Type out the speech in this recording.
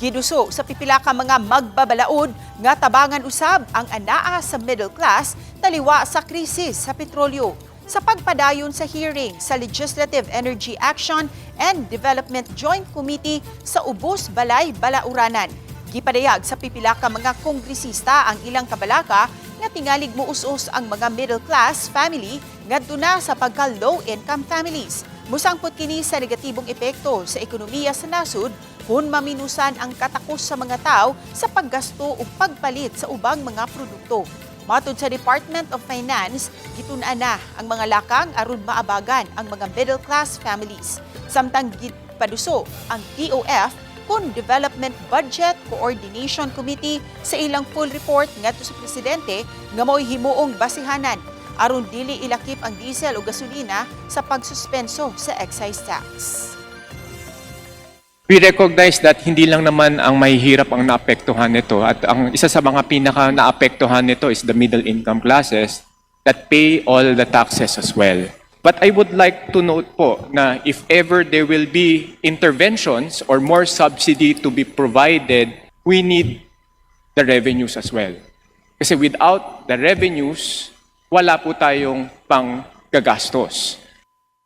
Giduso sa pipila ka mga magbabalaod nga tabangan usab ang anaa sa middle class taliwa sa krisis sa petrolyo. Sa pagpadayon sa hearing sa Legislative Energy Action and Development Joint Committee sa Ubos Balay, Balauranan, gipadayag sa pipila ka mga kongresista ang ilang kabalaka nga tingalig muus-us ang mga middle class family ngadto na sa pagka-low income families. Musangpot kini sa negatibong epekto sa ekonomiya sa nasud kung maminusan ang katakos sa mga tao sa paggasto o pagpalit sa ubang mga produkto. Matod sa Department of Finance, gitun-an na ang mga lakang aron maabagan ang mga middle class families. Samtang gipaduso ang DOF kung Development Budget Coordination Committee sa ilang full report ngadto sa presidente nga mo'y himuong basihanan aron dili ilakip ang diesel o gasolina sa pagsuspenso sa excise tax. We recognize that hindi lang naman ang mahihirap ang naapektuhan nito at ang isa sa mga pinaka naapektuhan nito is the middle income classes that pay all the taxes as well. But I would like to note po na if ever there will be interventions or more subsidy to be provided, we need the revenues as well. Kasi without the revenues, wala po tayong panggagastos.